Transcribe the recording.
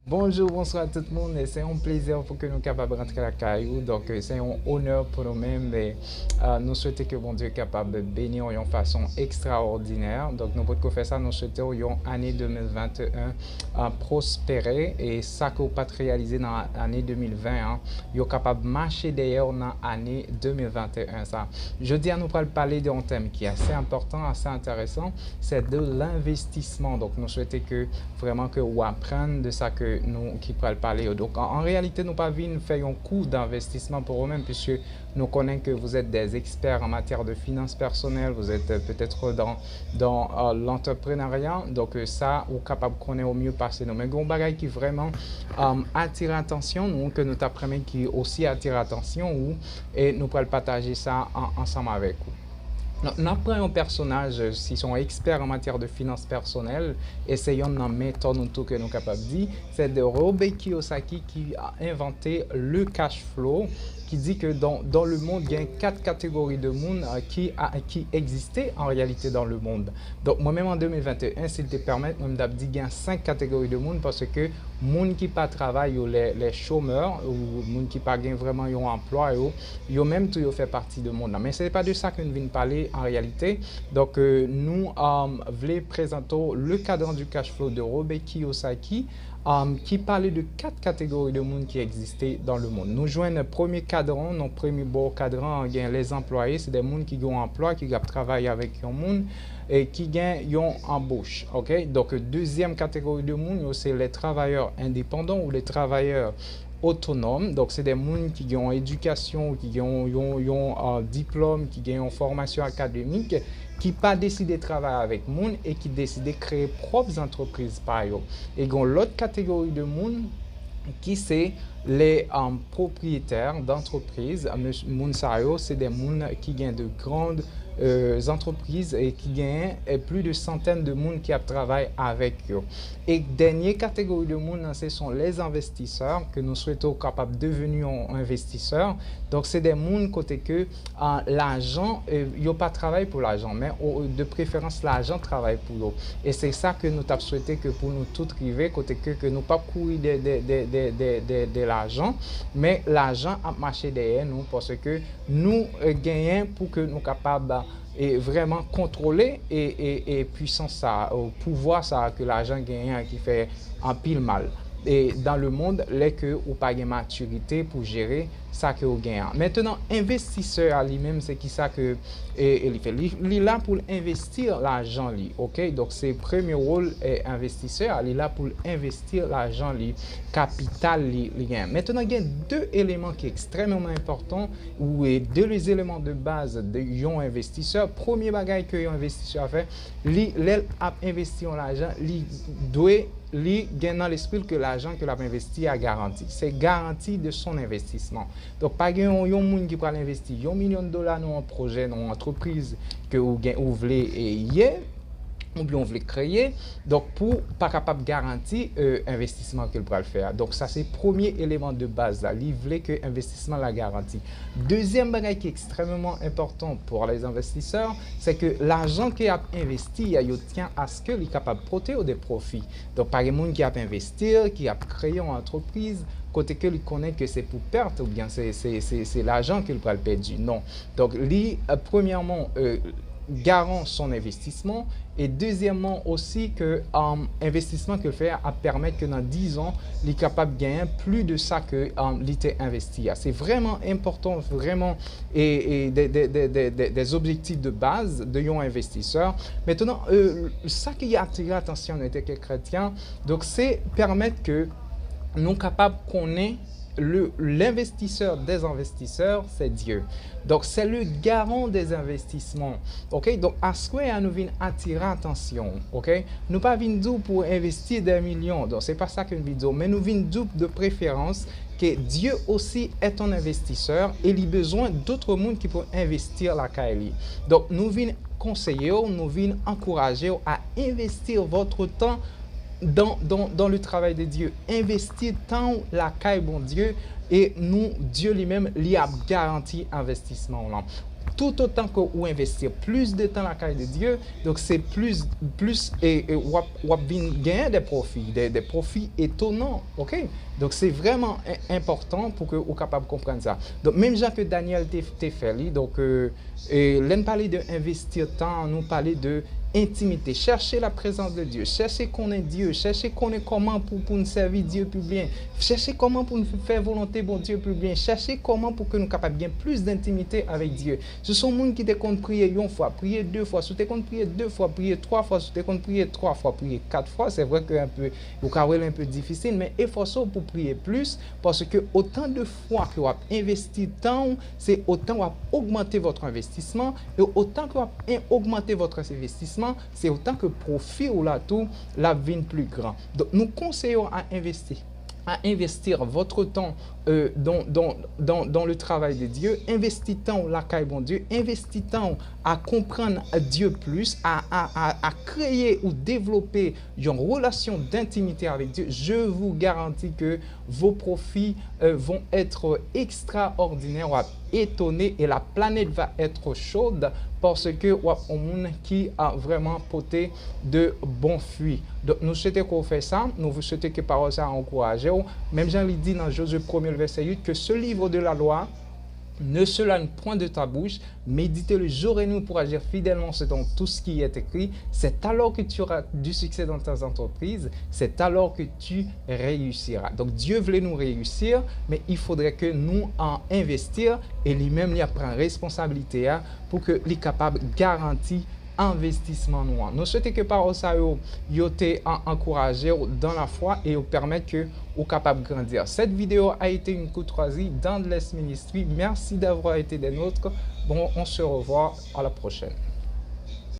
Bonjour, bonsoir tout le monde. Et c'est un plaisir pour que nous capables de rentrer à la caillou. Donc, c'est un honneur pour nous-mêmes. Et nous souhaitons que bon Dieu est capable de bénir d'une façon extraordinaire. Donc, nous pouvons faire ça. Nous souhaitons une année 2021 prospérer. Et ça que vous pas réalisé dans l'année 2020, hein, vous êtes capable de marcher d'ailleurs dans l'année 2021. Ça. Je dis à nous parler d'un thème qui est assez important, assez intéressant. C'est de l'investissement. Donc, nous souhaitons que vraiment que vous appreniez de ça que nous qui pourrons parler. Donc, en réalité, nous pas venir faire un cours d'investissement pour vous-même, puisque nous connaissons que vous êtes des experts en matière de finances personnelles, vous êtes peut-être dans l'entrepreneuriat. Donc, ça, vous êtes capable de connaître au mieux passer nous. Mais un bagage qui vraiment attire l'attention, nous, que nous apprenons qui aussi attire l'attention, et nous pourrons partager ça ensemble avec vous. Nous prenons un personnage, s'ils sont experts en matière de finances personnelles, essayons de mettre en tout que nous sommes capables de dire, c'est de Robert Kiyosaki qui a inventé le cash flow, qui dit que dans le monde, il y a quatre catégories de monde qui existaient en réalité dans le monde. Donc, moi-même en 2021, s'il te permet, moi, je dis qu'il y a cinq catégories de monde parce que monde qui pas travail ou les chômeurs ou monde qui pas vraiment un emploi yo même tout fait partie de monde. Mais c'est pas de ça que nous venons parler en réalité. Donc nous voulons présenter le cadran du cash flow de Robert Kiyosaki qui parlait de quatre catégories de monde qui existaient dans le monde. Nous jouons le premier cadran, notre premier beau cadran, les employés, c'est des gens qui ont un emploi, qui travaillent avec un monde et qui gagnent une embauche. Okay? Donc, deuxième catégorie de monde, c'est les travailleurs indépendants ou les travailleurs autonomes. Donc, c'est des gens qui ont éducation, qui ont un diplôme, qui ont une formation académique, qui pas décidé de travailler avec monde et qui décidé de créer propres entreprises par eux. Et l'autre catégorie de monde qui c'est les propriétaires d'entreprises. C'est des gens qui gagnent de grandes entreprises et qui gagnent plus de centaines de monde qui travaillent avec eux. Et dernière catégorie de monde, ce sont les investisseurs que nous souhaitons capables de devenir investisseurs. Donc, c'est des gens côté que l'argent, il n'y a pas de travail pour l'argent, mais de préférence, l'argent travaille pour eux. Et c'est ça que nous avons souhaité que pour nous tous arriver, côté que nous pas courir de l'argent, mais l'argent a marché derrière nous parce que nous gagnons pour que nous soyons capables et vraiment contrôler et puissance ça, pouvoir ça que l'argent gagne qui fait un pile mal. Et dans le monde, les que ou pas de maturité pour gérer ça que vous gagnez. Maintenant, investisseur à lui-même, c'est qui ça que il fait. Il est là pour investir l'argent lui, ok? Donc c'est premier rôle est investisseur, il est là pour investir l'argent lui, capital lui gagne. Maintenant, il y a deux éléments qui sont extrêmement importants ou deux les éléments de base de un investisseur. Premier bagage que un investisseur fait, il a investi en l'argent, il doit lui gagne dans l'esprit que l'argent que l'a investi a garanti. C'est garanti de son investissement. Donc, pas un monde qui peut investir $1 million dans un projet, dans une entreprise que vous voulez hier, ou bien on veut créer, donc pour pas capable de garantir investissement qu'il pourra le faire. Donc ça c'est le premier élément de base là, il veut que l'investissement la garantie. Deuxième bagage qui est extrêmement important pour les investisseurs, c'est que l'argent qu'il a investi, il tient à ce qu'il est capable de protéger des profits. Donc par exemple qui a investi, qui a créé une entreprise, côté que lui connaît que c'est pour perdre ou bien c'est l'argent qu'il pourra le perdre. Non. Donc lui premièrement garant son investissement et deuxièmement aussi que l'investissement qu'il fait à permettre que dans 10 ans, il est capable de gagner plus de ça que il a investi. C'est vraiment important, vraiment, et des objectifs de base de un investisseur. Maintenant, ça qui a attiré l'attention de quelques chrétiens, donc c'est permettre que nous sommes capables de connaître l'investisseur des investisseurs, c'est Dieu. Donc, c'est le garant des investissements. OK? Donc, à ce que nous venons attirer l'attention. OK? Nous ne pas venir pour investir des millions. Donc, ce n'est pas ça que nous venons dire. Mais nous venons de préférence que Dieu aussi est un investisseur et il a besoin d'autres monde qui peuvent investir la CAILI. Donc, nous venons conseiller, nous venons encourager à investir votre temps dans le travail de Dieu. Investir tant la caille bon Dieu et nous, Dieu lui-même, lui a garanti investissement là. tout autant que vous investir plus de temps dans la carrière de Dieu, donc c'est plus et vous gagner des profits étonnants, ok? Donc c'est vraiment important pour que vous soyez capable de comprendre ça. Donc même gens que Daniel t'a fait, donc l'on parler de investir temps, nous parler de intimité, chercher la présence de Dieu, chercher qu'on est Dieu, chercher qu'on est comment pour nous servir Dieu plus bien, chercher comment pour nous faire volonté bon Dieu plus bien, chercher comment pour que nous capables de plus d'intimité avec Dieu. Ce sont les gens qui te comptent prier une fois, prier deux fois, si tu comptes prier deux fois, prier trois fois, si tu comptes prier trois fois, prier quatre fois, c'est vrai que c'est un peu difficile, mais efforçons pour prier plus, parce que autant de fois que vous avez investi temps, c'est autant que vous avez augmenté votre investissement, et autant que vous avez augmenté votre investissement, c'est autant que profit ou la tout la vie plus grand. Donc nous conseillons à investir votre temps dans le travail de Dieu, investir temps la caille bon Dieu, investir temps à comprendre Dieu plus, à créer ou développer une relation d'intimité avec Dieu. Je vous garantis que vos profits vont être extraordinaires, étonnés, et la planète va être chaude parce que on monde qui a vraiment porté de bons fruits. Donc nous souhaitons qu'on fait ça, nous vous souhaitons que par ça encourager. Même Jean lui dit dans Josué 1er verset 8 que ce livre de la loi ne s'éloigne point de ta bouche, médite-le jour et nuit pour agir fidèlement selon tout ce qui est écrit. C'est alors que tu auras du succès dans tes entreprises, c'est alors que tu réussiras. Donc Dieu voulait nous réussir, mais il faudrait que nous en investir, et lui-même il prend responsabilité pour que les capable de garantir investissement noir. Nous souhaitons que par ça, vous t'ai encouragé dans la foi et vous permettre que vous capable de grandir. Cette vidéo a été une courtoisie d'Endless Ministry. Merci d'avoir été des nôtres. Bon, on se revoit à la prochaine.